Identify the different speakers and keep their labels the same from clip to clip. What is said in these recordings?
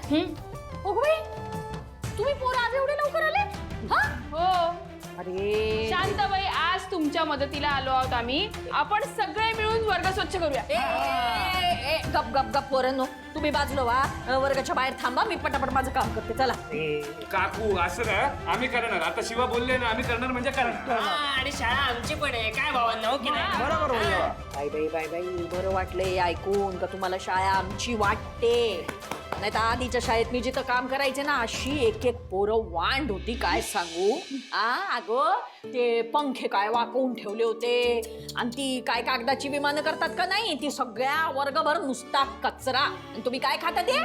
Speaker 1: बाई, तुम्ही पोरं आज एवढे लवकर आले?
Speaker 2: हो
Speaker 1: अरे
Speaker 2: शांताबाई, आज तुमच्या मदतीला आलो आहोत आम्ही. आपण सगळे मिळून वर्ग स्वच्छ करूया.
Speaker 1: गप गप गप पोरांनो, तुम्ही बाजूला वा, वर्गाच्या बाहेर थांबा, मी पटापट माझं काम करते. चला.
Speaker 3: काकू असं ना, आम्ही करणार. आता शिवा बोलले ना, आम्ही करणार म्हणजे करणार.
Speaker 4: आणि शाळा आमची पण आहे काय भावांना, की नाही?
Speaker 3: बरोबर बोलला.
Speaker 1: बाई बरं वाटलंय ऐकून का तुम्हाला शाळा आमची वाटते. नाही तर आधीच्या शाळेत मी जिथं काम करायचे ना, अशी एक एक पोरं वांड होती, काय सांगू. अगं ते पंखे काय वाकवून ठेवले होते, आणि ती काय कागदाची विमानं करतात का नाही, ती सगळ्या वर्गभर नुसता कचरा. आणि तुम्ही काय खाता ते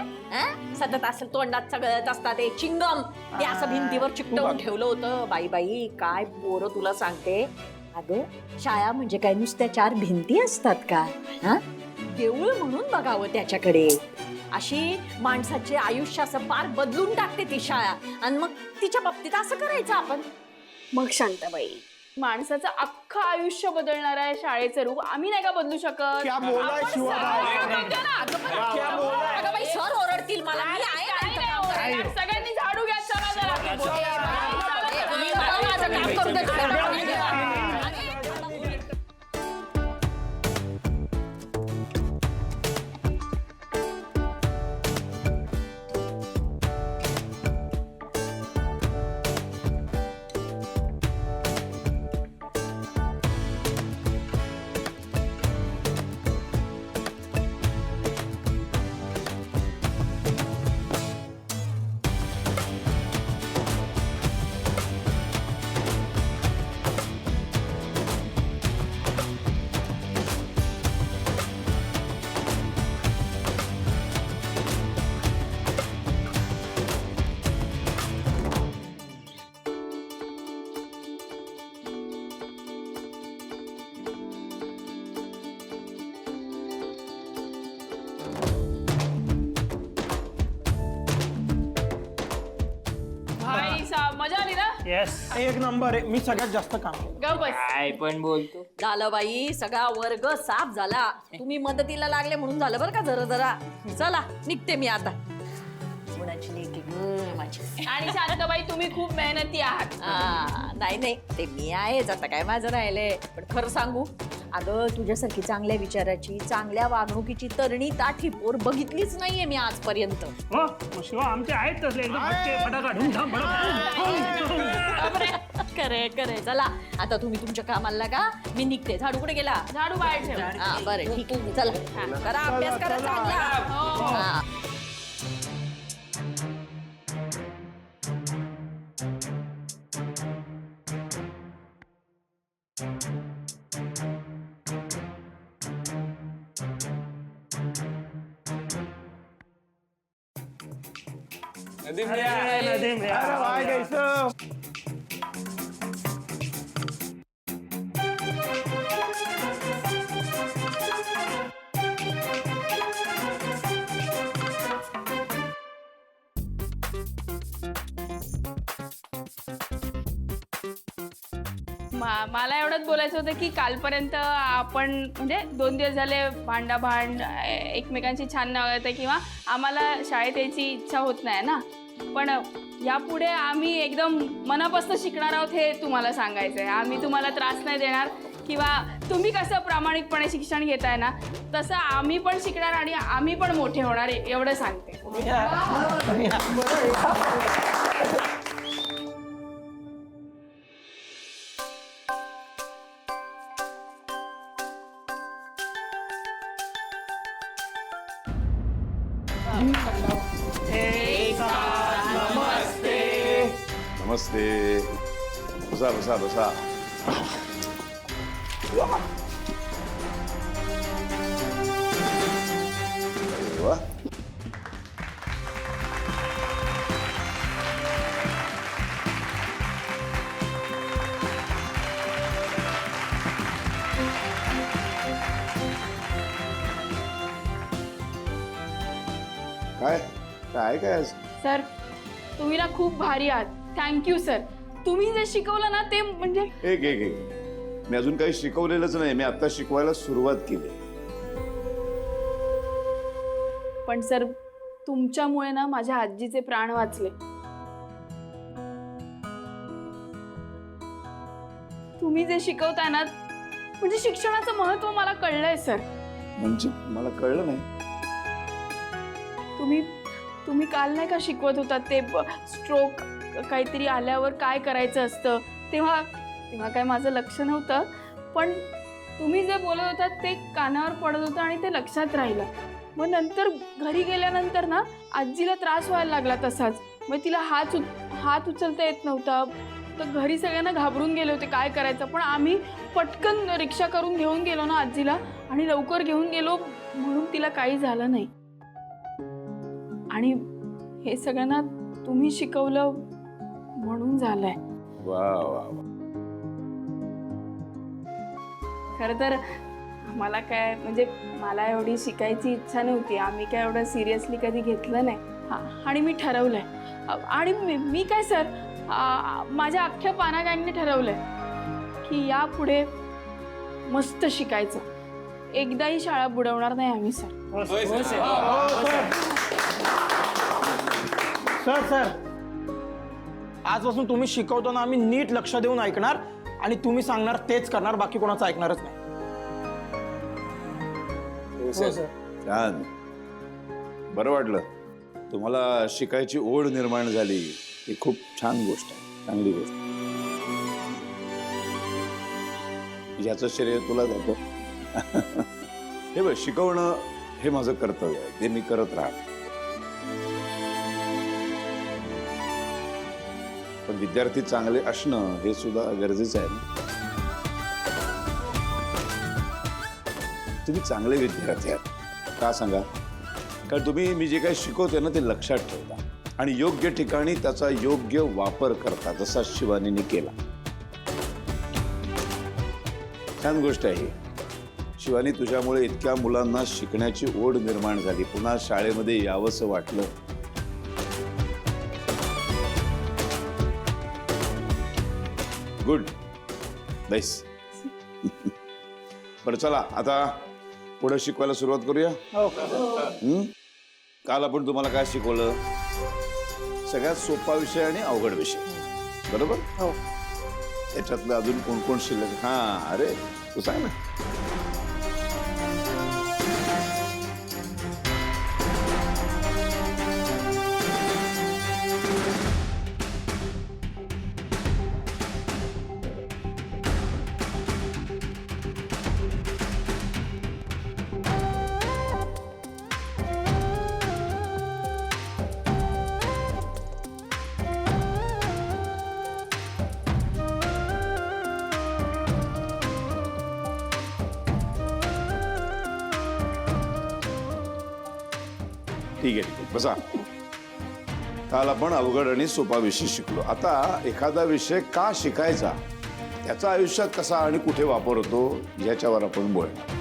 Speaker 1: सतत असेल तोंडात सगळ्यात असतात ते चिंगम, ते असं भिंतीवर चिकटवून ठेवलं होतं. बाई काय पोरं तुला सांगते. अगं शाळा म्हणजे काय नुसत्या 4 भिंती असतात का? देऊळ म्हणून बघावं त्याच्याकडे. अशी माणसाचे आयुष्य असं पार बदलून टाकते ती शाळा, आणि मग तिच्या बाबतीत असं करायचं आपण.
Speaker 2: मग शांताबाई, माणसाचं अख्खं आयुष्य बदलणार आहे शाळेचं रूप. आम्ही नाही का बदलू शकत?
Speaker 5: क्या बोला
Speaker 2: आपण
Speaker 5: शिवाबाई?
Speaker 2: सगळं करतो ना.
Speaker 1: अगं बाई, सर ओरडतील मला. मी आहे ना
Speaker 2: काय
Speaker 1: इथं
Speaker 2: नाही
Speaker 1: काम
Speaker 2: होत.
Speaker 1: करायला.
Speaker 2: सगळ्यांनी झाडू घ्या, चला जरा.
Speaker 1: तुम्ही मला माझं काम करू द्या.
Speaker 2: भाई साहब, मजा आली ना?
Speaker 5: येस, एक नंबर आहे. मी सगळ्यात जास्त काम केलं.
Speaker 2: गप बस.
Speaker 4: काय पण बोलतो.
Speaker 1: झालं बाई, सगळा वर्ग साफ झाला. तुम्ही मदतीला लागले म्हणून झालं बरं का. जरा चला, निघते मी आता. मुलाची लेकी गं माझी.
Speaker 2: आणि शांताबाई, तुम्ही खूप मेहनती आहात.
Speaker 1: नाही ते मी आहेच, आता काय माझं राहिलंय. पण खरं सांगू, अगं तुझ्यासारखी चांगल्या विचाराची, चांगल्या वागणुकीची तरणी ताठी पोर बघितलीच नाहीये मी आजपर्यंत.
Speaker 5: हो शिवा, आमचे आहेत तसले एकदम हटके, फटाका, ढुमढाम,
Speaker 1: खरे चला, आता तुम्ही तुमच्या कामाला लागा, मी निघते. झाडू कुठे गेला?
Speaker 2: झाडू बाहेर ठेवा.
Speaker 1: बरं ठीक आहे, चला करा अभ्यास करा चांगला.
Speaker 2: हो.
Speaker 1: हा.
Speaker 3: नदीम
Speaker 5: नदीम, अरे वाह कैसं.
Speaker 2: मला एवढंच बोलायचं होतं की कालपर्यंत आपण म्हणजे 2 दिवस झाले भांडाभांड, एकमेकांची छान नाव येतं किंवा आम्हाला शाळेत यायची इच्छा होत नाही ना. पण यापुढे आम्ही एकदम मनापासून शिकणार आहोत हे तुम्हाला सांगायचं आहे. आम्ही तुम्हाला त्रास नाही देणार, किंवा तुम्ही कसं प्रामाणिकपणे शिक्षण घेताय ना, तसं आम्ही पण शिकणार आणि आम्ही पण मोठे होणार, एवढं सांगते.
Speaker 6: नमस्ते. बसा बसा बसा. अरे वा. काय काय काय
Speaker 2: सर, तुम्ही ना खूप भारी आहात. Thank you sir. तुम्ही जे शिकवलं ना ते म्हणजे
Speaker 6: एक एक एक मी अजून काही शिकवलेलंच नाही. मी आता शिकवायला सुरुवात केली.
Speaker 2: पण सर, तुमच्यामुळे ना माझ्या आजीचे प्राण वाचले. तुम्ही जे शिकवताय ना, म्हणजे शिक्षणाचं महत्व मला कळलंय सर.
Speaker 6: म्हणजे मला कळलं नाही.
Speaker 2: तुम्ही काल नाही का शिकवत होता ते स्ट्रोक काहीतरी आल्यावर काय करायचं असतं, तेव्हा काय माझं लक्ष नव्हतं, पण तुम्ही जे बोलत होतात ते कानावर पडत होतं आणि ते लक्षात राहिलं. मग नंतर घरी गेल्यानंतर ना आजीला त्रास व्हायला लागला तसाच. मग तिला हात उचलता येत नव्हता. तर घरी सगळ्यांना घाबरून गेले होते काय करायचं, पण आम्ही पटकन रिक्षा करून घेऊन गेलो ना आजीला, आणि लवकर घेऊन गेलो म्हणून तिला काही झालं नाही. आणि हे सगळ्यांना तुम्ही शिकवलं म्हणून झालंय.
Speaker 6: वा वा वा.
Speaker 2: खरं तर मला काय म्हणजे मला एवढी शिकायची इच्छा नव्हती. आम्ही काय एवढं सिरियसली कधी घेतलं नाही. आणि मी ठरवलंय, आणि मी काय सर माझ्या अख्ख्या पाना गँगने ठरवलंय की यापुढे मस्त शिकायचं. एकदाही शाळा बुडवणार नाही आम्ही सर.
Speaker 7: सर सर आजपासून तुम्ही शिकवताना आम्ही नीट लक्ष देऊन ऐकणार आणि तुम्ही सांगणार तेच करणार, बाकी कोणाचं ऐकणारच नाही.
Speaker 6: छान, बरं वाटलं. तुम्हाला शिकायची ओढ निर्माण झाली ही खूप छान गोष्ट आहे, चांगली गोष्ट. याचं श्रेय तुला जातं. हे बघ, शिकवणं हे माझं कर्तव्य आहे, ते मी करत राहणार. पण विद्यार्थी चांगले असणं हे सुद्धा गरजेचं आहे ना. तुम्ही चांगले विद्यार्थी आहात का सांगा? कारण तुम्ही मी जे काही शिकवते ना ते लक्षात ठेवता आणि योग्य ठिकाणी त्याचा योग्य वापर करता, जसा शिवानीने केला. छान गोष्ट आहे ही. शिवानी, तुझ्यामुळे इतक्या मुलांना शिकण्याची ओढ निर्माण झाली, पुन्हा शाळेमध्ये यावंसं वाटलं. Good, base. बरं चला आता पुढे शिकवायला सुरुवात करूया. काल आपण तुम्हाला काय शिकवलं? सगळ्यात सोपा विषय आणि अवघड विषय, बरोबर? हो. त्याच्यातलं अजून कोण कोण शिल्लक? हा, अरे तू सांग ना. ठीक आहे, बसा. काल आपण अवघड आणि सोपा विषय शिकलो. आता एखादा विषय का शिकायचा, त्याचा आयुष्यात कसा आणि कुठे वापर होतो याच्यावर आपण बोलणार.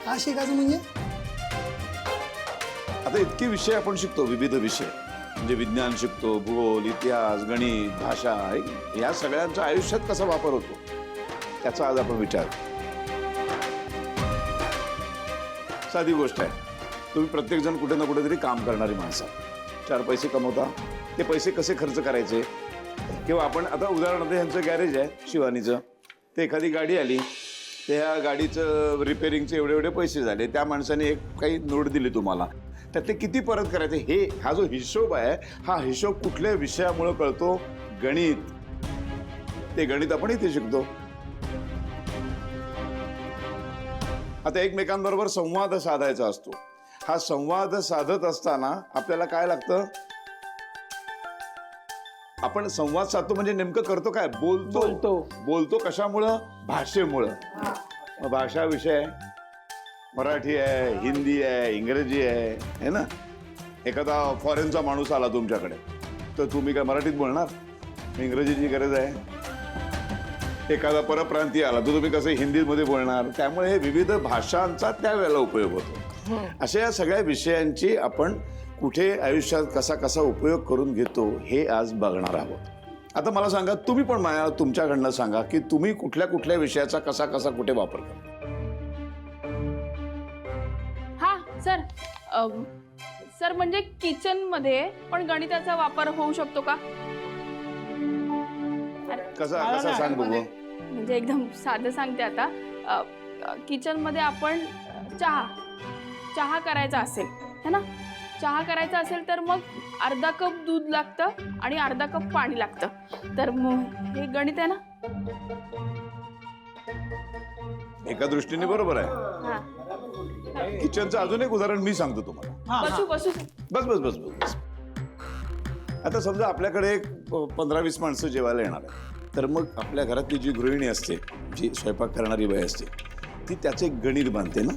Speaker 8: का शिकायचं म्हणजे?
Speaker 6: आता इतके विषय आपण शिकतो, विविध विषय, म्हणजे विज्ञान शिकतो, भूगोल, इतिहास, गणित, भाषा, या सगळ्यांचा आयुष्यात कसा वापर होतो त्याचा आज आपण विचार. साधी गोष्ट आहे, तुम्ही प्रत्येक जण कुठे ना कुठेतरी काम करणारी माणसं, 4 पैसे कमवता, ते पैसे कसे खर्च करायचे. किंवा आपण आता उदाहरणार्थ ह्यांचं गॅरेज आहे शिवानीचं, ते एखादी गाडी आली, त्या गाडीचं रिपेअरिंगचे एवढे एवढे पैसे झाले, त्या माणसाने एक काही नोट दिली तुम्हाला, तर ते किती परत करायचे, हा जो हिशोब आहे, हा हिशोब कुठल्या विषयामुळे कळतो? गणित. ते गणित आपण इथे शिकतो. आता एकमेकांबरोबर संवाद साधायचा असतो. हा संवाद साधत असताना आपल्याला काय लागतं? आपण संवाद साधतो म्हणजे नेमकं करतो काय? बोलतो कशामुळं? भाषेमुळं. भाषा विषय आहे, मराठी आहे, हिंदी आहे, इंग्रजी आहे ना. एखादा फॉरेनचा माणूस आला तुमच्याकडे, तर तुम्ही काय मराठीत बोलणार? इंग्रजीची गरज आहे. एखादा परप्रांतीय आला तर तुम्ही कसं हिंदीमध्ये बोलणार? त्यामुळे हे विविध भाषांचा त्यावेळेला उपयोग होतो. अशा या सगळ्या विषयांची आपण कुठे आयुष्यात कसा कसा उपयोग करून घेतो हे आज बघणार आहोत. आता मला सांगा, तुम्ही पण मला तुमच्याकडनं सांगा की तुम्ही कुठल्या कुठल्या विषयाचा कसा कसा कुठे वापर करता.
Speaker 2: हा सर सर म्हणजे किचनमध्ये पण गणिताचा वापर होऊ शकतो का?
Speaker 6: कसा सांग बघू.
Speaker 2: म्हणजे एकदम साधं सांगते आता. किचनमध्ये आपण चहा करायचा असेल है ना, चहा करायचा असेल तर मग अर्धा कप दूध लागतं आणि अर्धा कप पाणी लागतं. तर मग हे गणित आहे ना.
Speaker 6: एका दृष्टीने बरोबर आहे.
Speaker 2: हा.
Speaker 6: किचनचं अजून एक उदाहरण मी सांगतो तुम्हाला.
Speaker 2: बसू बसू.
Speaker 6: बस बस बस बस. आता समजा आपल्याकडे एक 15-20 माणसं जेवायला येणार आहे, तर मग आपल्या घरातली जी गृहिणी असते, जी स्वयंपाक करणारी बाई असते, ती त्याचं एक गणित बांधते ना.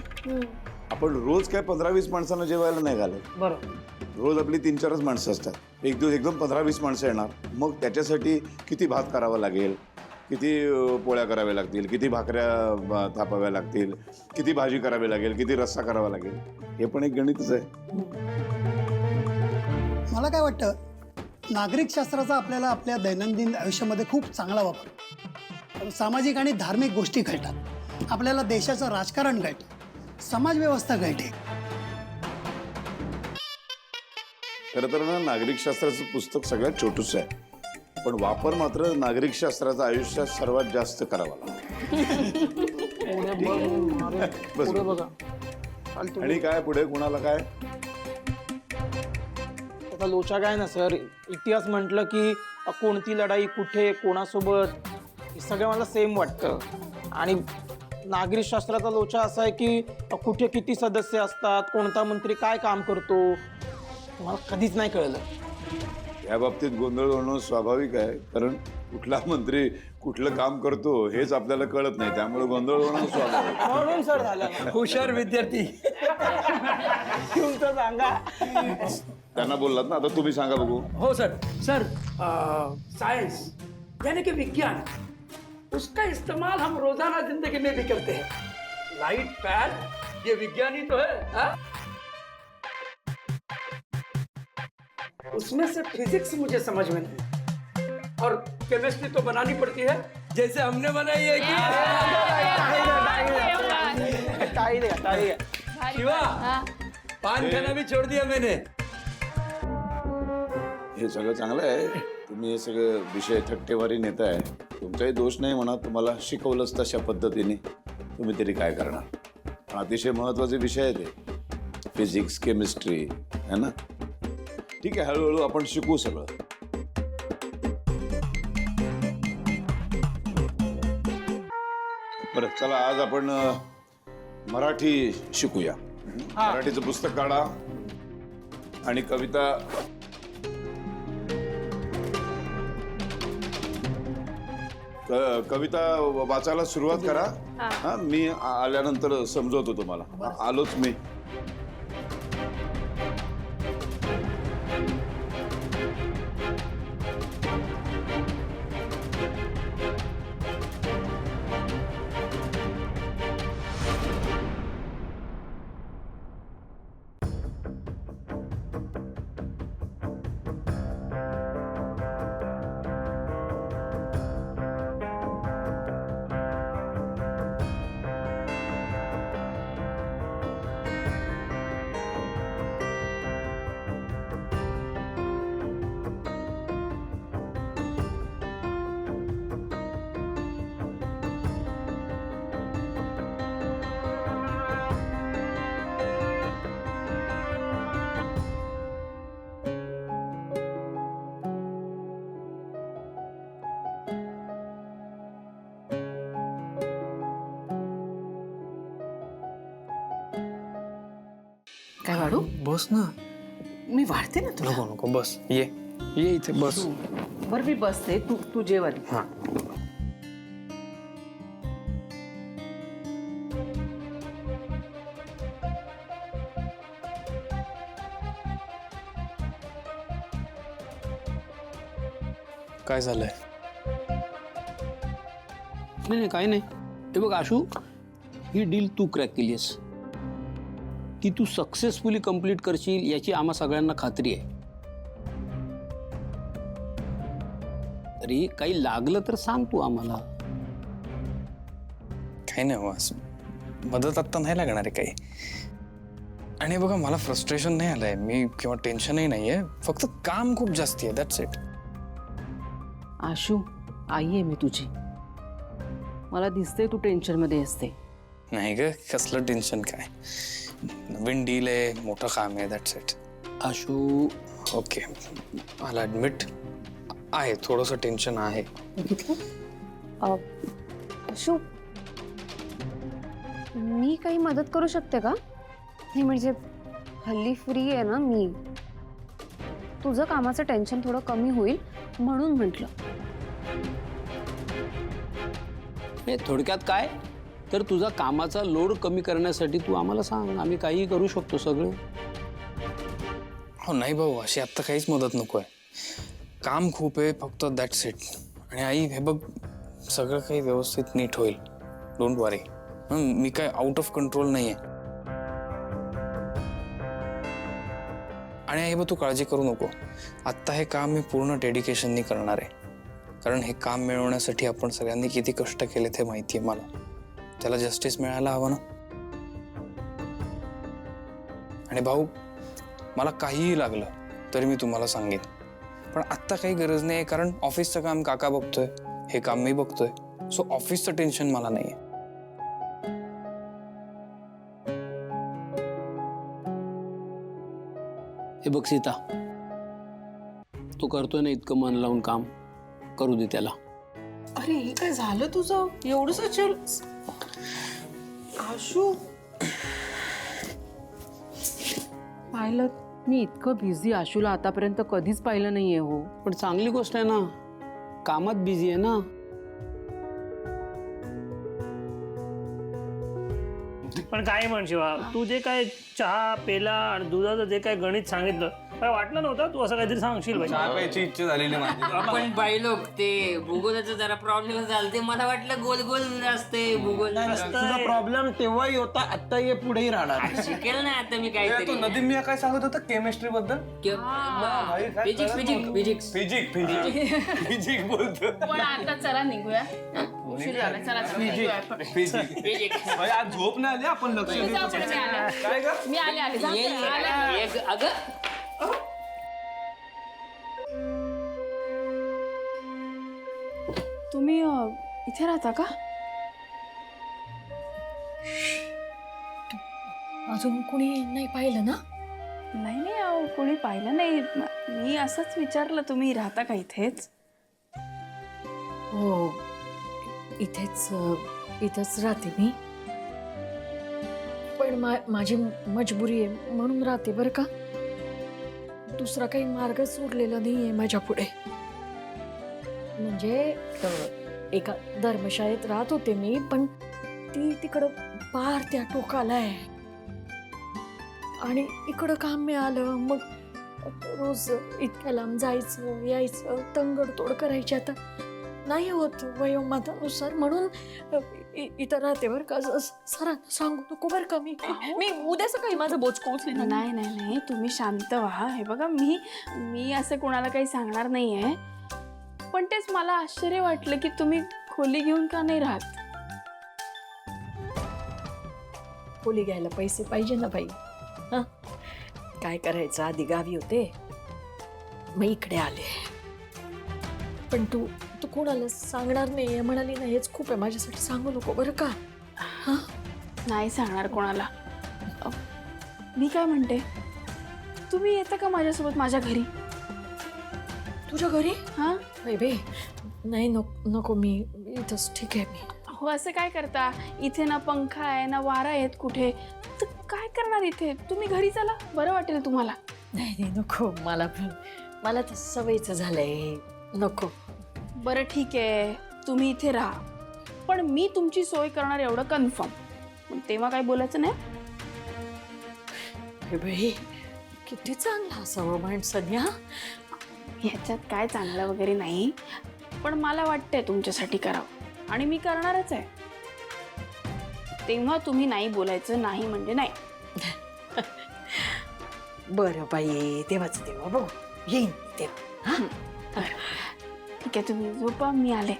Speaker 6: आपण रोज काय 15-20 माणसांना जेवायला नाही घालत.
Speaker 7: बरोबर.
Speaker 6: रोज आपली 3-4च माणसं असतात. एक दिवस एकदम 15-20 माणसं येणार, मग त्याच्यासाठी किती भात करावा लागेल, किती पोळ्या कराव्या लागतील, किती भाकऱ्या थापाव्या लागतील, किती भाजी करावी लागेल, किती रस्सा करावा लागेल, हे पण एक गणितच आहे.
Speaker 8: मला काय वाटतं, नागरिक शास्त्राचा आपल्याला आपल्या दैनंदिन आयुष्यामध्ये खूप चांगला वापर. सामाजिक आणि धार्मिक गोष्टी कळतात, आपल्याला देशाचं राजकारण कळतं, समाजव्यवस्था कळते.
Speaker 6: खरं तर ना, नागरिक शास्त्राचं पुस्तक सगळ्यात छोटूचं आहे, पण वापर मात्र नागरिक शास्त्राचा आयुष्यात सर्वात जास्त करावा लागतो.
Speaker 7: पुढे बघा.
Speaker 6: आणि काय पुढे कोणाला काय.
Speaker 7: त्याचा लोचा काय ना सर, इतिहास म्हटलं की कोणती लढाई कुठे कोणासोबत हे सगळं मला सेम वाटतं. आणि नागरिक शास्त्राचा लोचा असा आहे की कुठे किती सदस्य असतात, कोणता मंत्री काय काम करतो, मला कधीच नाही कळलं.
Speaker 6: या बाबतीत गोंधळ होणं स्वाभाविक आहे, कारण कुठला मंत्री कुठलं काम करतो हेच आपल्याला कळत नाही, त्यामुळे गोंधळ होणं स्वाभाविक.
Speaker 7: म्हणून सर झालं.
Speaker 5: हुशार विद्यार्थी.
Speaker 7: तुमचं सांगा.
Speaker 6: त्यांना बोललात ना, आता तुम्ही सांगा बघू.
Speaker 5: हो सर. सर साइंस यानी कि विज्ञान, उसका इस्तेमाल हम रोजाना जिंदगी में भी करते हैं. लाइट फैन ये विज्ञान ही तो है हा? उसमें से फिजिक्स मुझे समझ में नहीं, और केमिस्ट्री तो बनानी पड़ती है जैसे हमने बनाई है कि
Speaker 7: टाळी द्या.
Speaker 5: शिवा पान खाना भी छोड़ दिया मैंने.
Speaker 6: हे सगळं चांगलं आहे, तुम्ही हे सगळे विषय थट्टेवारी नेताय, तुमचाही दोष नाही म्हणा, तुम्हाला शिकवलंच तशा पद्धतीने, तुम्ही तरी काय करणार. अतिशय महत्वाचे विषय आहे ते, फिजिक्स केमिस्ट्री है ना. ठीक आहे, हळूहळू आपण शिकू सगळं. बरं चला, आज आपण मराठी शिकूया. मराठीचं पुस्तक काढा आणि कविता कविता वाचायला सुरुवात करा. हा, मी आल्यानंतर समजवतो तुम्हाला. आलोच मी.
Speaker 1: काय वाढू?
Speaker 9: बस ना.
Speaker 1: मी वाढते ना तुला.
Speaker 9: नको नको बस. ये ये इथे बस.
Speaker 1: बरं मी बसते, तू जेवण.
Speaker 9: हा. काय झालंय?
Speaker 10: नाही नाही काही नाही. हे बघ आशू, ही डील तू क्रॅक केलीस, ती तू सक्सेसफुली कंप्लीट करशील याची आम्हा सगळ्यांना खात्री आहे. तरी काही लागलं तर सांग तू आम्हाला.
Speaker 9: काही नाही हो, असं मदत आत्ता नाही लागणार आहे काही. आणि बघा मला फ्रस्ट्रेशन नाही आलंय मी किंवा टेन्शनही नाहीये फक्त काम खूप जास्ती आहे दॅट्स इट.
Speaker 11: आशू आई आहे मी तुझी. मला दिसते तू टेन्शन मध्ये असते.
Speaker 9: नाही ग कसलं टेन्शन काय नवीन डील आहे मोठं काम आहे दॅट्स इट.
Speaker 10: आशू
Speaker 9: ओके मला ऍडमिट आहे थोडंसं टेन्शन आहे.
Speaker 12: अशू मी काही मदत करू शकते का? नाही म्हणजे हल्ली फ्री आहे ना मी. तुझं कामाचं टेन्शन थोडं कमी होईल म्हणून म्हटलं.
Speaker 10: हे थोडक्यात काय तर तुझा कामाचा लोड कमी करण्यासाठी तू आम्हाला सांग आम्ही काही करू शकतो सगळं.
Speaker 9: हो नाही भाऊ अशी आत्ता काहीच मदत नको आहे. काम खूप आहे फक्त दॅट्स इट. आणि आई हे बघ सगळं काही व्यवस्थित नीट होईल डोंट वरी. मी काय आउट ऑफ कंट्रोल नाही आहे. आणि आई बघ तू काळजी करू नको आत्ता हे काम मी पूर्ण डेडिकेशननी करणार आहे. कारण हे काम मिळवण्यासाठी आपण सगळ्यांनी किती कष्ट केले ते माहिती आहे मला. त्याला जस्टिस मिळायला हवं ना. आणि भाऊ मला काहीही लागलं तरी मी तुम्हाला सांगेन पण आत्ता काही गरज नाही कारण ऑफिसचं काम काका बघतोय हे काम मी बघतोय सो ऑफिसचं टेन्शन मला नाही आहे.
Speaker 10: हे बघ सीता तो करतोय ना इतकं मन लावून काम करू दे त्याला.
Speaker 11: अरे हे काय झालं तुझं एवढंच चल आशू. पाहिलं मी इतकं बिझी आशूला आतापर्यंत कधीच पाहिलं नाहीये हो.
Speaker 10: पण चांगली गोष्ट आहे ना कामात बिझी आहे ना.
Speaker 4: पण काय म्हण शिवा तू जे काय चहा पेला आणि दुधाचं जे काय गणित सांगितलं काय वाटलं नव्हतं तू असं काहीतरी सांगशील भाई.
Speaker 9: इच्छा झालेली माझी.
Speaker 4: आपण पाहिलो ते भूगोलाचं जरा प्रॉब्लेम झाला ते मला वाटलं गोल गोल असते भूगोल
Speaker 7: तुझा प्रॉब्लेम तेव्हाही होता आता ये पुढेही राहणार.
Speaker 4: शिकेल ना आता मी काय
Speaker 9: नदीम मी काय सांगत होता केमिस्ट्री बद्दल
Speaker 4: फिजिक्स फिजिक्स फिजिक्स
Speaker 9: फिजिक्स बोलतो.
Speaker 2: पण आता चला निघूया उशीर झाला चला निघूया आपण.
Speaker 4: फिजिक्स
Speaker 9: आज झोप नाही आली आपण लक्ष
Speaker 2: तुम्ही जा पुढे, मी आले आले.
Speaker 4: अगं
Speaker 2: तुम्ही इथे राहता का?
Speaker 1: अजून कुणी नाही पाहिलं ना?
Speaker 2: नाही नाही अहो कोणी पाहिलं नाही. मी असंच विचारलं तुम्ही राहता का इथेच?
Speaker 1: हो इथंच राहते मी. पण माझी मजबुरी आहे म्हणून राहते बरं का. दुसरा काही मार्गच उरलेला नाही आहे माझ्या पुढे. म्हणजे एका धर्मशाळेत राहत होते मी पण ती तिकडं पार त्या टोकाला आहे आणि इकडं काम मिळालं मग रोज इतक्या लांब जायचं यायचं तंगडतोड करायची आता नाही होत वयोमानानुसार म्हणून इथं राहते बरं का. सरांना सांगू नको बरं का. मी उद्या सकाळी माझं बोच पोचले
Speaker 2: नाही नाही नाही तुम्ही शांत व्हा. हे बघा मी असं कोणाला काही सांगणार नाहीये पण तेच मला आश्चर्य वाटलं की तुम्ही खोली घेऊन का नाही राहत.
Speaker 1: खोली घ्यायला पैसे पाहिजे ना बाई. हा काय करायचं आधी गावी होते मग इकडे आले. पण तू कोणाला सांगणार नाही म्हणाली ना हेच खूप आहे माझ्यासाठी. सांगू नको बरं का. हा
Speaker 2: नाही सांगणार कोणाला. मी काय म्हणते तुम्ही येता का माझ्यासोबत माझ्या घरी?
Speaker 1: तुझ्या घरी?
Speaker 2: हा
Speaker 1: बे नाही नको मी इथंच ठीक आहे मी.
Speaker 2: हो असं काय करता इथे ना पंखा आहे ना वारा आहेत कुठे तर काय करणार इथे. तुम्ही घरी चला बरं वाटेल तुम्हाला.
Speaker 1: नाही नको मला तर सवयीचं झालंय नको.
Speaker 2: बरं ठीक आहे तुम्ही इथे राहा पण मी तुमची सोय करणार एवढं कन्फर्म. तेव्हा काय बोलायचं नाही.
Speaker 1: बाई किती चांगला असावं माणसाने. हा
Speaker 2: ह्याच्यात काय चांगलं वगैरे नाही पण मला वाटतंय तुमच्यासाठी करावं आणि मी करणारच आहे. तेव्हा तुम्ही नाही बोलायचं नाही म्हणजे नाही.
Speaker 1: बरं बाई तेव्हाच तेव्हा बघू येईन तेव्हा.
Speaker 2: ठीक आहे तुम्ही झोपा मी आले.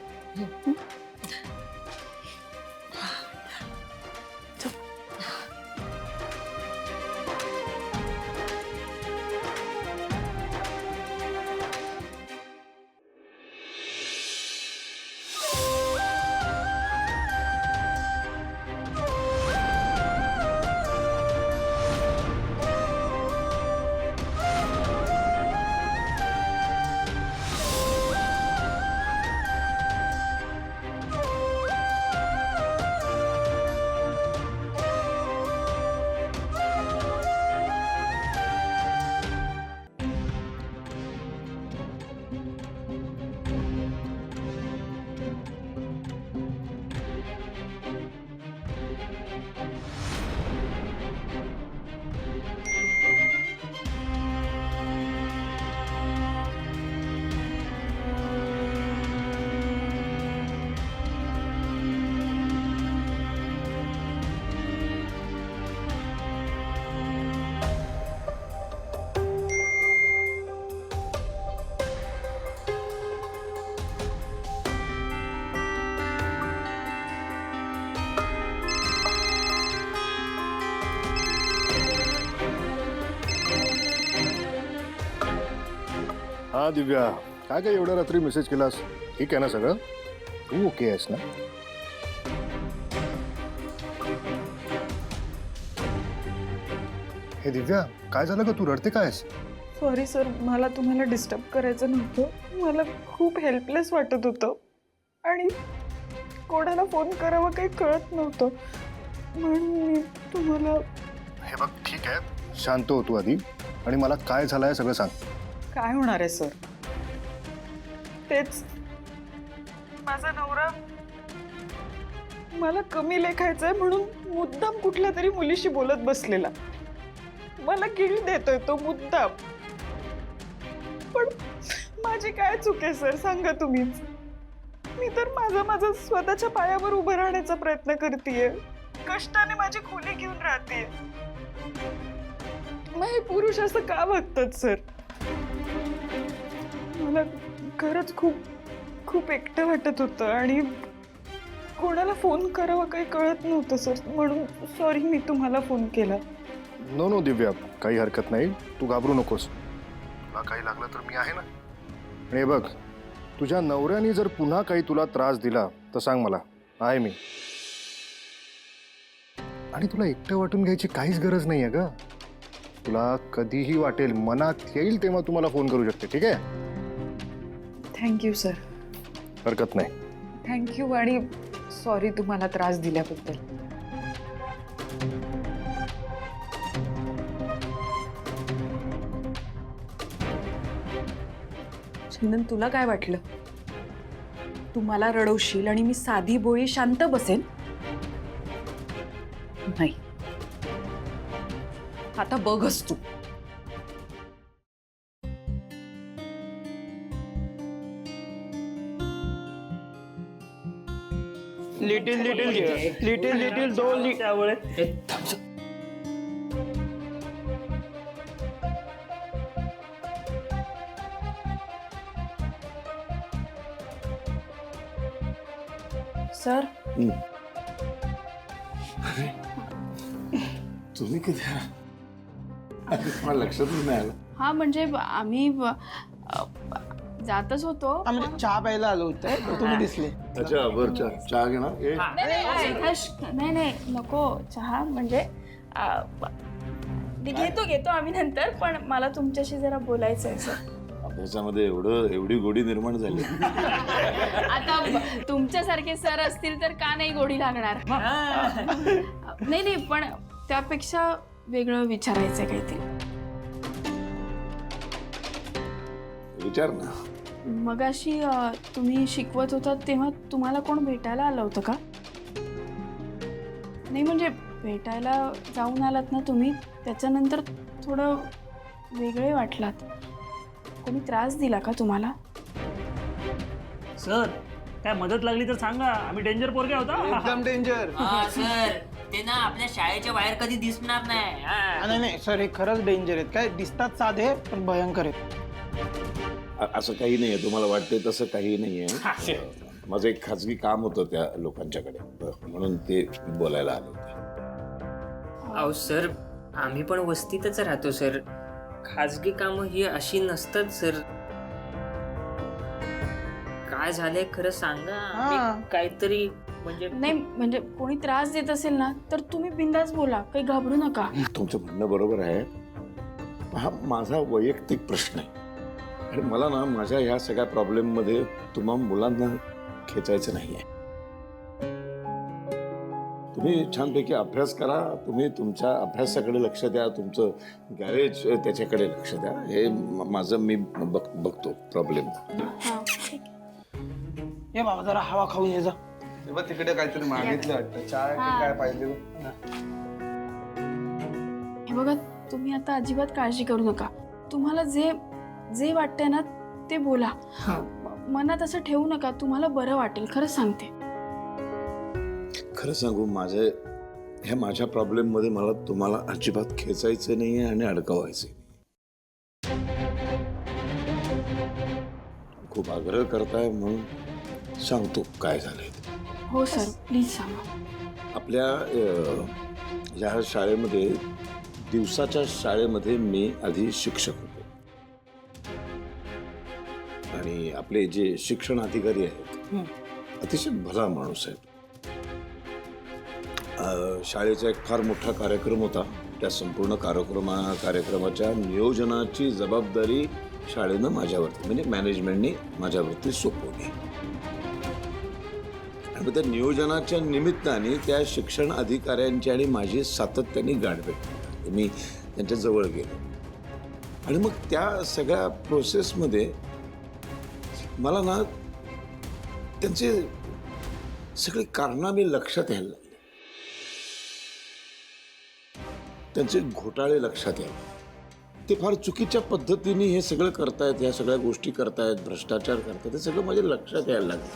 Speaker 13: हा दिव्या, काय काय एवढ्या रात्री मेसेज केलास? ठीक आहे ना सगळं? तू ओके आहेस ना? हे दिव्या, काय झालं ग? तू रडते कायस?
Speaker 14: सॉरी सर, मला तुम्हाला डिस्टर्ब करायचं नव्हतं. मला खूप हेल्पलेस वाटत होतं आणि कोणाला फोन करावा काही कळत नव्हतं, म्हणून मी तुम्हाला.
Speaker 13: हे बघ, ठीक आहे, शांत हो तू आधी आणि मला काय झालंय सगळं सांग.
Speaker 14: काय होणार आहे सर? तेच, माझा नवरा मला कमी लेखायचंय म्हणून मुद्दाम कुठल्या तरी मुलीशी बोलत बसलेला. मला गिल्ट देतोय तो मुद्दाम. पण माझी काय चूक आहे सर, सांगा तुम्हीच. मी तर माझं स्वतःच्या पायावर उभं राहण्याचा प्रयत्न करतेय, कष्टाने माझी खोली घेऊन राहते. मग हे पुरुष असं का वागतात सर? मला खरंच खूप खूप एकटं वाटत होतं आणि कोणाला फोन करावा काही कळत नव्हतं सर, म्हणून सॉरी मी तुम्हाला फोन केला.
Speaker 13: नो नो दिव्या, काही हरकत नाही, तू घाबरू नकोस. तुला काही लागलं तर मी आहे ना. आणि हे बघ, तुझ्या नवऱ्याने जर पुन्हा काही तुला त्रास दिला तर सांग मला, आहे मी. आणि तुला एकटं वाटून घ्यायची काहीच गरज नाही आहे ग. तुला कधीही वाटेल, मनात येईल तेव्हा तुम्हाला फोन करू शकते, ठीक आहे?
Speaker 14: Thank you sir.
Speaker 13: हरकत नाही.
Speaker 14: थँक्यू आणि सॉरी तुम्हाला त्रास दिल्याबद्दल. चंदन, तुला काय वाटलं? तू मला रडवशील आणि मी साधी बोळी शांत बसेन? नाही, आता बघच तू.
Speaker 7: लिटिल लिटिल लिटिल लिटिल दोन
Speaker 4: त्यामुळे
Speaker 14: सर,
Speaker 6: तुम्ही किती मला लक्षातच नाही आलं.
Speaker 2: हा म्हणजे आम्ही जातच होतो.
Speaker 7: आम्ही चहा प्यायला आलो होतो, तर तुम्ही दिसले.
Speaker 6: अच्छा, बरं, चहा घेणार? ए,
Speaker 2: नाही नाही नको चहा, म्हणजे घेतो आम्ही नंतर, पण मला तुमच्याशी जरा बोलायचं आहे सर.
Speaker 6: अभ्यासामध्ये एवढी गोडी निर्माण झाली.
Speaker 2: आता तुमच्यासारखे सर असतील तर का नाही गोडी लागणार? नाही पण त्यापेक्षा वेगळं विचारायचंय काहीतरी.
Speaker 6: विचार ना.
Speaker 2: मगाशी तुम्ही शिकवत होता तेव्हा तुम्हाला कोण भेटायला आलं होतं का? नाही म्हणजे भेटायला जाऊन आलात ना तुम्ही, त्याच्यानंतर थोडं वेगळे वाटलात. कोणी त्रास दिला का तुम्हाला?
Speaker 4: सर, काय मदत लागली तर सांगा, आम्ही डेंजर पोरगे होता.
Speaker 7: एकदम डेंजर.
Speaker 15: सर, ते ना आपल्या शाळेच्या बाहेर कधी दिसणार नाही.
Speaker 7: नाही सर, हे खरंच डेंजर आहेत. काय दिसतात साधे पण भयंकर आहेत.
Speaker 6: असं काही नाहीये, तुम्हाला वाटतंय तसं काही नाहीये. माझं एक खाजगी काम होतं त्या लोकांच्याकडे, म्हणून ते बोलायला आले होते.
Speaker 15: अहो सर, आम्ही पण वस्तीतच राहतो सर. खाजगी कामं ही अशी नसतात सर. काय झालंय खरं सांगा. आम्ही काहीतरी
Speaker 2: नाही म्हणजे कोणी त्रास देत असेल ना तर तुम्ही बिंदास बोला, काही घाबरू नका.
Speaker 6: तुमचं म्हणणं बरोबर आहे. हा माझा वैयक्तिक प्रश्न आहे आणि मला ना माझ्या ह्या सगळ्या प्रॉब्लेम मध्ये तुम्हा मुलांना खेचायचं नाहीये. तुम्ही छानपैकी अभ्यास करा, तुम्ही तुमच्या अभ्यासाकडे लक्ष द्या, तुमचं गॅरेज त्याच्याकडे लक्ष द्या. हे माझं मी बघतो प्रॉब्लेम.
Speaker 7: हे बाबा, जरा हवा खाऊन ये जा.
Speaker 5: तिकडे काहीतरी मागितलं वाटतं, चहा काय पाहिजे?
Speaker 2: हे बघा, तुम्ही आता अजिबात काळजी करू नका. तुम्हाला जे जे वाटतंय ना ते बोला, मनात असं ठेवू नका. तुम्हाला बरं वाटेल, खरंच सांगते.
Speaker 6: खरं सांगू, माझ्या प्रॉब्लेम मध्ये मला तुम्हाला अजिबात खेचायचं नाहीये आणि अडकवायचं. खूप आग्रह करताय म्हणून सांगतो काय झालंय.
Speaker 2: हो सर, प्लीज सांगा.
Speaker 6: आपल्या ह्या शाळेमध्ये, दिवसाच्या शाळेमध्ये मी आधी शिक्षक होतो.
Speaker 16: आणि आपले जे शिक्षण अधिकारी आहेत अतिशय भला माणूस आहे. शाळेचा एक फार मोठा कार्यक्रम होता. त्या संपूर्ण कार्यक्रमाच्या नियोजनाची जबाबदारी शाळेनं माझ्यावरती म्हणजे मॅनेजमेंटने माझ्यावरती सोपवली. आणि त्या नियोजनाच्या निमित्ताने त्या शिक्षण अधिकाऱ्यांची आणि माझी सातत्याने गाठ भेटली. मी त्यांच्या जवळ गेलो आणि मग त्या सगळ्या प्रोसेसमध्ये मला ना त्यांचे सगळे कारनामे लक्षात यायला लागले. त्यांचे घोटाळे लक्षात यायला. ते फार चुकीच्या पद्धतीने हे सगळं करतायत, ह्या सगळ्या गोष्टी करतायत, भ्रष्टाचार करतायत, हे सगळं माझ्या लक्षात यायला लागलं.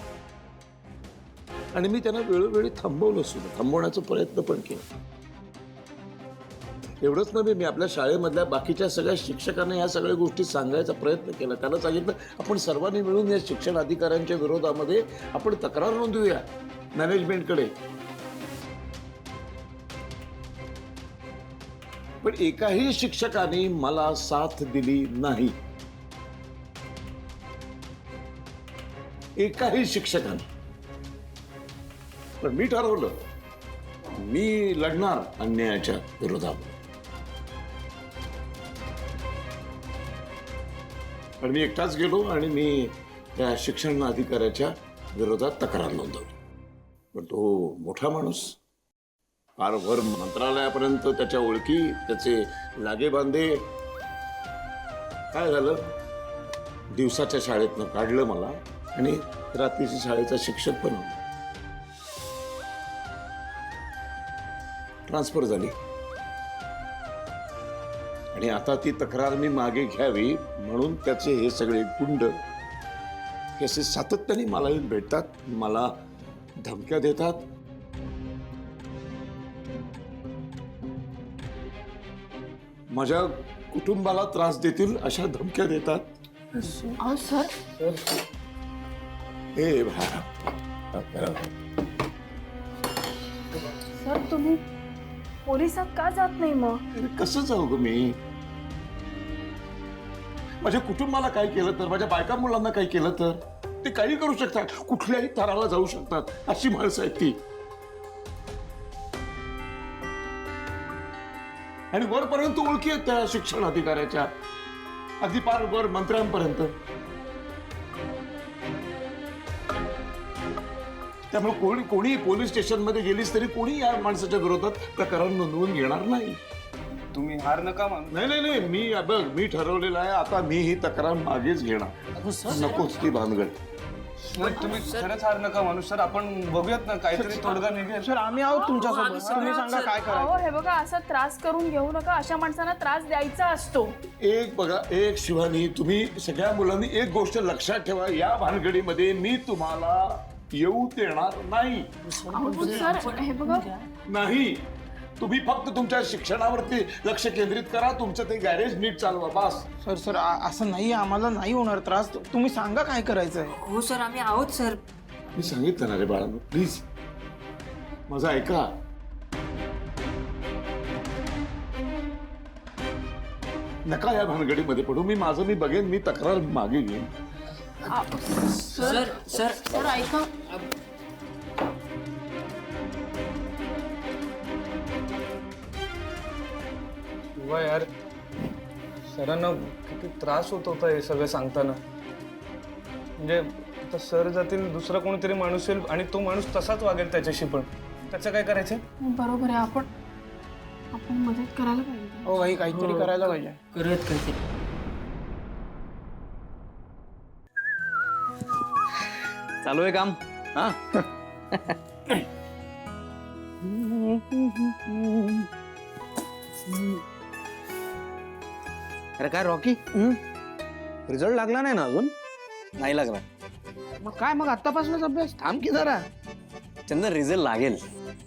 Speaker 16: आणि मी त्यांना वेळोवेळी थांबवलं सुद्धा, थांबवण्याचा प्रयत्न पण केला. एवढंच नव्हे, मी आपल्या शाळेमधल्या बाकीच्या सगळ्या शिक्षकांना ह्या सगळ्या गोष्टी सांगायचा प्रयत्न केला. त्यांना सांगितलं आपण सर्वांनी मिळून या शिक्षण अधिकाऱ्यांच्या विरोधामध्ये आपण तक्रार नोंदवूया मॅनेजमेंटकडे. पण एकाही शिक्षकाने मला साथ दिली नाही. एकाही शिक्षकाने. पण मी ठरवलं मी लढणार अन्यायाच्या विरोधात. पण मी एकटाच गेलो आणि मी त्या शिक्षण अधिकाऱ्याच्या विरोधात तक्रार नोंदवली. पण तो मोठा माणूस फार वर मंत्रालयापर्यंत त्याच्या ओळखी, त्याचे लागेबांधे. काय झालं, दिवसाच्या शाळेतनं काढलं मला आणि रात्रीच्या शाळेचा शिक्षक बनवलं. ट्रान्सफर झाली आणि आता ती तक्रार मी मागे घ्यावी म्हणून त्याचे हे सगळे गुंड हे असे सातत्याने मला येऊन भेटतात, मला धमक्या देतात. माझ्या कुटुंबाला त्रास देतील अशा धमक्या देतात.
Speaker 2: सर
Speaker 16: ए
Speaker 2: सर तुम्ही पोलिसात का जात नाही मग?
Speaker 16: कसं जाऊ ग मी? माझ्या कुटुंबाला काय केलं तर, माझ्या बायका मुलांना काय केलं तर ते काही करू शकतात, कुठल्याही थराला जाऊ शकतात, अशी माणसं आहेत ती. आणि वरपर्यंत ओळखी आहेत त्या शिक्षण अधिकाऱ्याच्या, अगदी पार वर मंत्र्यांपर्यंत. त्यामुळे कोणी पोलीस स्टेशन मध्ये गेलीस तरी कोणी या माणसाच्या विरोधात तक्रार नोंदवून घेणार नाही.
Speaker 9: तुम्ही हार नका मानू.
Speaker 16: नाही मी बघ मी ठरवलेलं आहे आता मी ही तक्रार मागेच घेणार. नकोच ती भानगड.
Speaker 9: तुम्ही खरंच हार नका मानू सर. आपण बघूयात ना काहीतरी तोडगा निघेल.
Speaker 7: सर आम्ही आहोत तुमच्यासोबत. तुम्ही सांगा काय करायचं.
Speaker 2: हे बघा असं त्रास करून घेऊ नका. अशा माणसांना त्रास द्यायचा असतो.
Speaker 16: एक बघा, एक शिवानी, तुम्ही सगळ्या मुलांनी एक गोष्ट लक्षात ठेवा, या भानगडीमध्ये मी तुम्हाला येऊ देणार नाही.
Speaker 2: सर हे बघा
Speaker 16: नाही, तुम्ही फक्त तुमच्या शिक्षणावरती लक्ष केंद्रित करा. तुमचं ते गॅरेज नीट चालवा बस.
Speaker 7: सर असं नाही, आम्हाला नाही होणार त्रास. तुम्ही सांगा काय करायचंय.
Speaker 15: हो सर आम्ही आहोत सर.
Speaker 16: मी सांगितलं ना रे बाळांनो, प्लीज माझं ऐका. नका या भानगडीमध्ये पडू. मी माझं मी बघेन, मी तक्रार मागे घेईन.
Speaker 15: सर सर
Speaker 2: सर ऐका.
Speaker 9: यार सरांना किती त्रास होत होता हे सगळं सांगताना. म्हणजे आता सर जातील, दुसरा कोणीतरी माणूस येईल आणि तो माणूस तसाच वागेल त्याच्याशी. पण त्याचं काय करायचं?
Speaker 2: बरोबर आहे. आपण मदत करायला पाहिजे.
Speaker 7: हो भाई काहीतरी करायला पाहिजे.
Speaker 15: करूयात काहीतरी.
Speaker 10: चालू आहे काम. हा अरे काय रॉकी, रिझल्ट लागला नाही ना अजून? नाही लागला.
Speaker 7: मग काय, मग आतापासूनच अभ्यास? थांब की जरा.
Speaker 10: चंदन रिझल्ट लागेल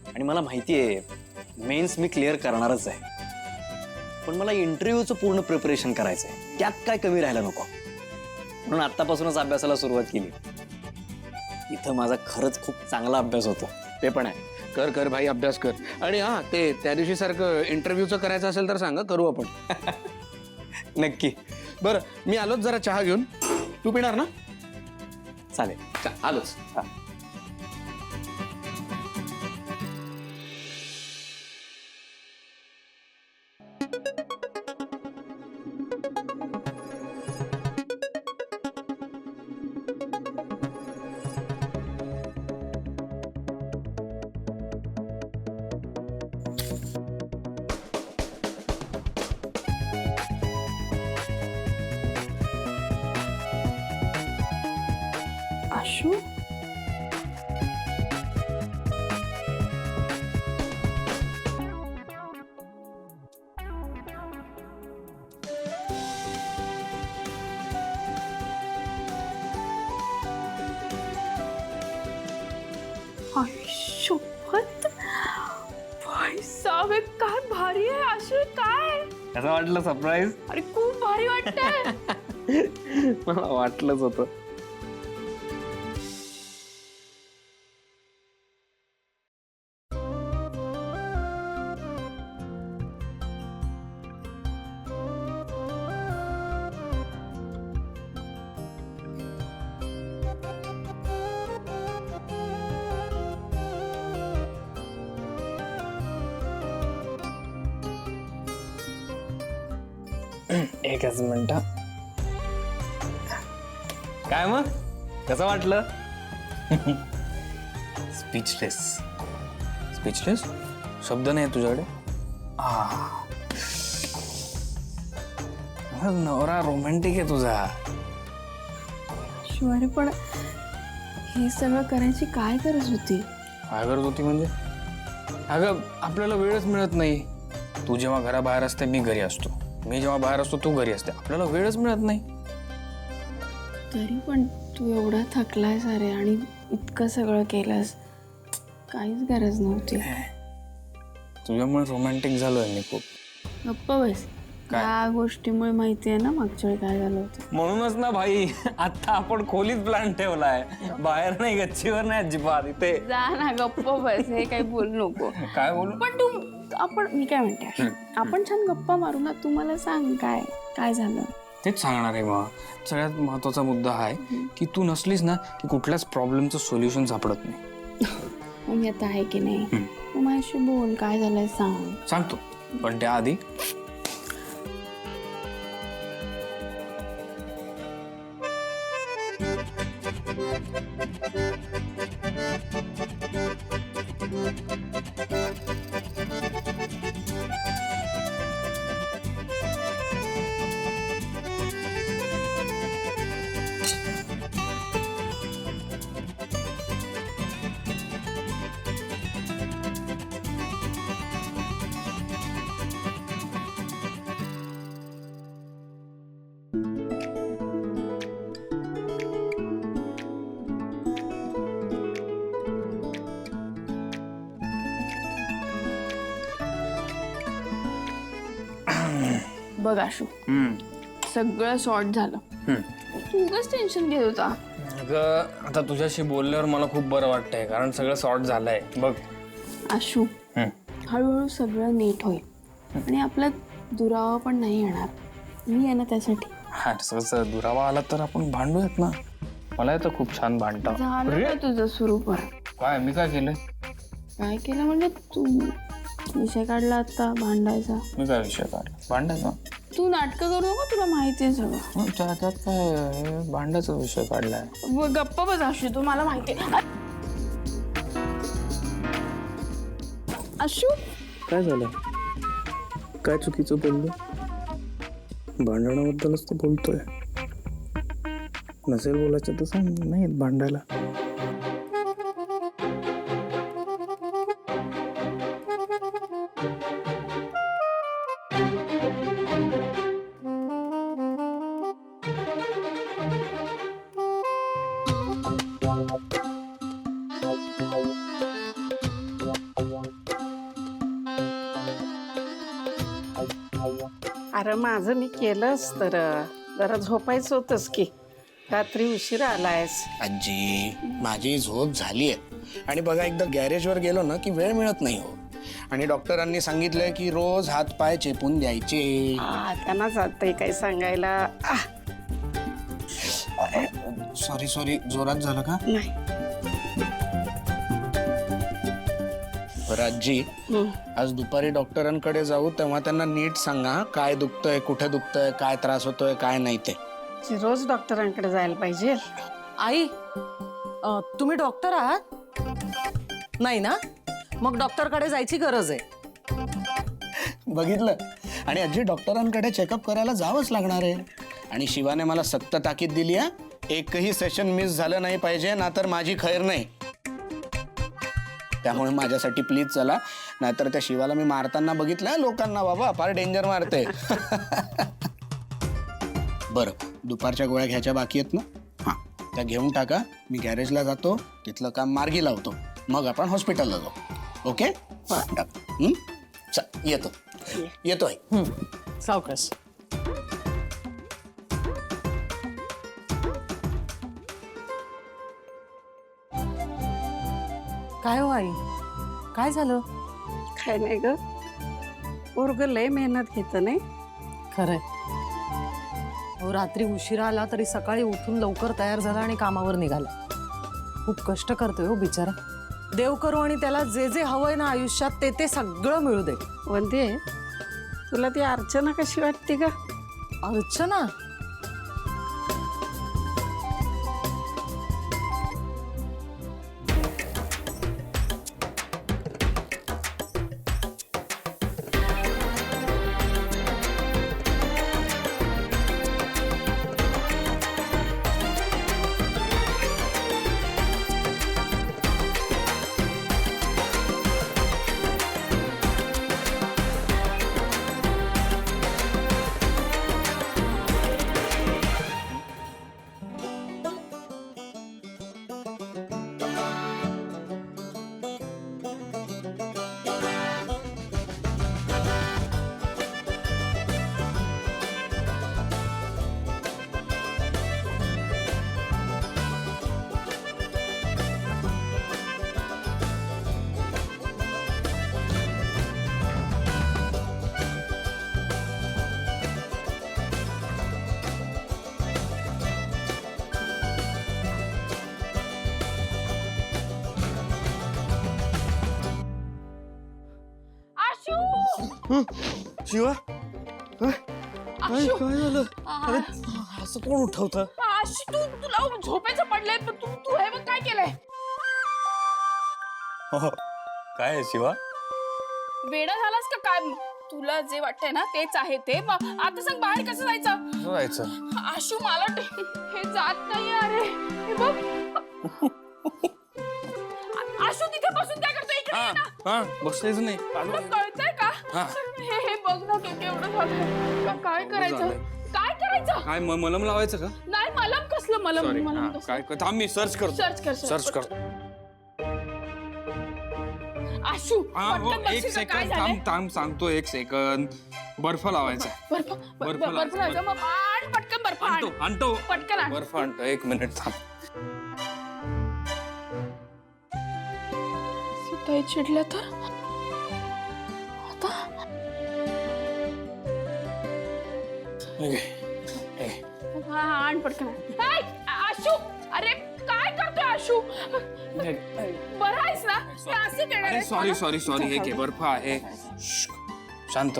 Speaker 10: आणि मला माहिती आहे मेन्स मी क्लिअर करणारच आहे. पण मला इंटरव्ह्यूचं पूर्ण प्रिपरेशन करायचं आहे. त्यात काय कमी राहायला नको म्हणून आत्तापासूनच अभ्यासाला सुरुवात केली. इथं माझा खरंच खूप चांगला अभ्यास होतो.
Speaker 17: ते पण आहे. कर भाई अभ्यास कर. आणि हा ते त्या दिवशी सारखं इंटरव्ह्यूचं करायचं असेल तर सांगा, करू आपण.
Speaker 10: नक्की.
Speaker 17: बरं मी आलोच जरा चहा घेऊन. तू पिणार ना?
Speaker 10: चालेल आलोच. हा.
Speaker 2: आशू शपथ भाई साहब हे काय भारी आहे आशू काय
Speaker 10: कसं वाटलं सरप्राईज?
Speaker 2: अरे खूप भारी वाटतंय.
Speaker 10: मला वाटलंच होतं. एकच मिनिट. काय मग कसं वाटलं?
Speaker 9: स्पीचलेस. स्पीचलेस शब्द नाही तुझ्याकडे. नवरा रोमॅन्टिक आहे तुझा.
Speaker 2: शिवानी पण हे सगळं करायची काय गरज होती?
Speaker 9: काय गरज होती म्हणजे? अगं आपल्याला वेळच मिळत नाही. तू जेव्हा घराबाहेर असते मी घरी असतो, मी जेव्हा बाहेर असतो तू घरी असते, आपल्याला वेळच मिळत नाही.
Speaker 2: तरी पण तू एवढा थकलायस अरे आणि इतकं सगळं केलंस, काहीच गरज नव्हती.
Speaker 9: तुझ्यामुळे रोमॅन्टिक झालोय मी खूप.
Speaker 2: गप्प बस. त्या गोष्टीमुळे माहिती आहे ना मागच्या वेळी काय झालं होतं.
Speaker 9: म्हणूनच ना भाई आता आपण खोलीत प्लॅन ठेवलाय, बाहेर नाही, गच्चीवर नाही अजिबात. इथे
Speaker 2: जा ना गप्प बस. हे काही बोलू नको.
Speaker 9: काय बोलू?
Speaker 2: पण तू मी काय म्हणते, आपण छान गप्पा मारू ना. तू मला सांग काय काय झालं.
Speaker 9: तेच सांगणार आहे. मग सगळ्यात महत्वाचा मुद्दा आहे की तू नसलीस ना की कुठल्याच प्रॉब्लेमचं सोल्युशन सापडत नाही.
Speaker 2: मग मी आता आहे की नाही, मग माझ्याशी बोल. काय झालंय सांग.
Speaker 9: सांगतो, पण त्याआधी
Speaker 2: बघ आशू, सगळं सॉर्ट झालं. तू उगाच टेन्शन घेत होता.
Speaker 9: अगं आता तुझ्याशी बोलल्यावर मला खूप बरं वाटतंय, कारण सगळं सॉर्ट झालंय. बघ
Speaker 2: आशू, हळूहळू सगळं नीट होईल आणि आपला दुरावा पण नाही येणार. मी आहे ना त्यासाठी.
Speaker 9: हा तसं दुरावा आला तर आपण भांडूयात ना. मला येतं खूप छान भांडता.
Speaker 2: झालं का तुझं सुरू परत?
Speaker 9: काय मी काय केलंय?
Speaker 2: काय केलं म्हणजे तू विषय काढला आता भांडायचा.
Speaker 9: मी काय विषय काढला? भांडायचा.
Speaker 2: तू नाटकं करू नको, तुला माहिती आहे सगळं.
Speaker 9: त्यात काय भांडायचा विषय काढलाय?
Speaker 2: गप्प बस आशू, तू मला माहिती आहे. आशू
Speaker 9: काय झालं? काय चुकीचं बोललो? भांडणाबद्दलच तर बोलतोय. नसेल बोलायचं तर सांग, नाही भांडायला.
Speaker 14: अरे माझं मी केलंच तर जरा झोपायचं होतंच की. रात्री उशिरा आलायस.
Speaker 17: आजी माझी झोप झाली आहे आणि बघा एकदा गॅरेजवर गेलो ना की वेळ मिळत नाही हो. आणि डॉक्टरांनी सांगितलंय की रोज हात पाय चेपून द्यायचे.
Speaker 14: त्यांना जातंय काही सांगायला.
Speaker 17: सॉरी सॉरी, जोरात झालं का?
Speaker 14: नाही.
Speaker 17: बरं आजी, आज दुपारी डॉक्टरांकडे जाऊ तेव्हा त्यांना नीट सांगा काय दुखतंय, कुठे दुखतंय, काय त्रास होतोय, काय नाही ते.
Speaker 14: रोज डॉक्टरांकडे जायला पाहिजे.
Speaker 11: आई तुम्ही डॉक्टर आहात? नाही ना, मग डॉक्टरकडे जायची गरज आहे.
Speaker 17: बघितलं, आणि आजी डॉक्टरांकडे चेकअप करायला जावंच लागणार आहे. आणि शिवाने मला सक्त ताकीद दिली आहे, एकही सेशन मिस झालं नाही पाहिजे, ना तर माझी खैर नाही. त्यामुळे माझ्यासाठी प्लीज चला, नाहीतर त्या शिवाला मी मारताना बघितलं लोकांना, बाबा फार डेंजर मारते. बरं, दुपारच्या गोळ्या घ्यायच्या बाकी आहेत ना? हां, त्या घेऊन टाका. मी गॅरेजला जातो, तिथलं काम मार्गी लावतो, मग आपण हॉस्पिटलला जाऊ. ओके? येतो येतोय.
Speaker 11: सावकाश. काय हो आई, काय झालं?
Speaker 14: काय नाही ग, पोरग लय मेहनत घेत नाही.
Speaker 11: खरंय. हो, रात्री उशिरा आला तरी सकाळी उठून लवकर तयार झाला आणि कामावर निघाला. खूप कष्ट करतोय हो बिचारा. देव करू आणि त्याला जे जे हवंय ना आयुष्यात ते ते सगळं मिळू दे.
Speaker 14: वंदे, तुला ती अर्चना कशी वाटते का?
Speaker 11: अर्चना?
Speaker 10: शिवा, काय झालं? अरे असं कोण उठवतं?
Speaker 2: तुला झोपेचं पडलंय, पण तू हे बघ काय केलंय.
Speaker 10: काय आहे शिवा?
Speaker 2: वेडा झालास का काय? तुला जे वाटतंय ना तेच आहे ते. आता सांग, बाहेर कसं जायचं? आशू, मला हे जात नाही. अरे हे बघ, आशू तिथे बसून काय करतोय? इकडे ये ना.
Speaker 9: बसलेच नाही.
Speaker 2: तुला कळतंय का? हे बघ ना, तू केवढं झालं. काय करायचं? काय करायचं?
Speaker 9: काय मलम लावायचं का?
Speaker 2: नाही, मलम कसलं मलम?
Speaker 9: काय थांब, मी सर्च करतो. सर्च करतो.
Speaker 2: आशू,
Speaker 9: एक सेकंड थांब, सांगतो. एक सेकंड. बर्फ लावायचा.
Speaker 2: बर्फ लावायचा. मग आण पटकन, बर्फ
Speaker 9: आणतो.
Speaker 2: पटकन आण.
Speaker 9: बर्फ आणतो. 1 मिनिट थांब.
Speaker 2: सीताई चिडल्या तर आता आण पटकन. आशू, अरे काय करतोय आशू? बरं आहेस ना?
Speaker 9: सॉरी हे घे, बर्फ आहे. शांत.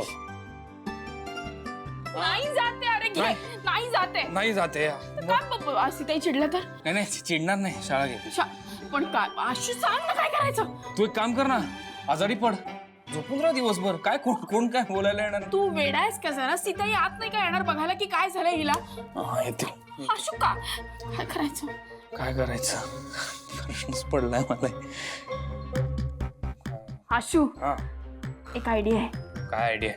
Speaker 2: नाही जाते. अरे घे. नाही जाते. काय सीताई चिडल्या तर?
Speaker 9: नाही चिडणार नाही. शाळा घे.
Speaker 2: पण काय आशू, सांग ना काय करायचं?
Speaker 9: तू एक काम कर ना, आजारी पड, झोपून राहा दिवसभर. काय कोण काय बोलायला येणार?
Speaker 2: तू वेडा आहेस का जरा? सीताई आत नाही काय येणार बघायला की काय झालंय हिला?
Speaker 9: येते.
Speaker 2: आशू, काय करायचं?
Speaker 9: काय करायचं प्रश्नच पडलाय मला.
Speaker 2: आशू, एक आयडिया आहे.
Speaker 9: काय आयडिया?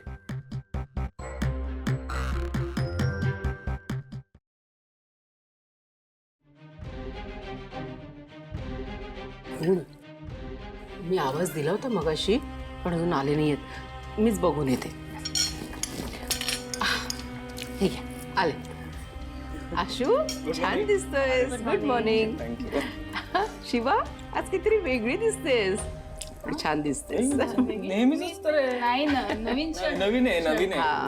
Speaker 11: मी आवाज दिला होता मगाशी, पण अजून आले नाही आहेत. मीच बघून येते. ठीक आहे, आले. आशू, छान दिसतोय. Good morning. शिवा, आज कितीतरी वेगळी दिसतेस. छान दिसतेस.
Speaker 9: नेहमीच
Speaker 2: नाही ना,
Speaker 9: नवीन आहे.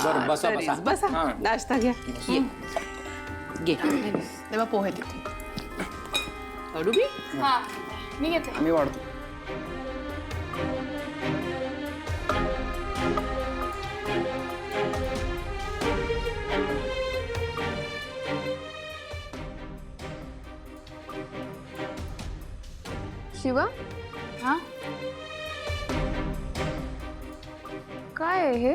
Speaker 9: बरं, बसा.
Speaker 11: नाश्ता घ्या. घे तेव्हा पोहे देते.
Speaker 1: कडू बी
Speaker 2: हा मी घेते.
Speaker 10: आम्ही वाढतो.
Speaker 12: शिवा
Speaker 2: हा
Speaker 12: काय आहे हे?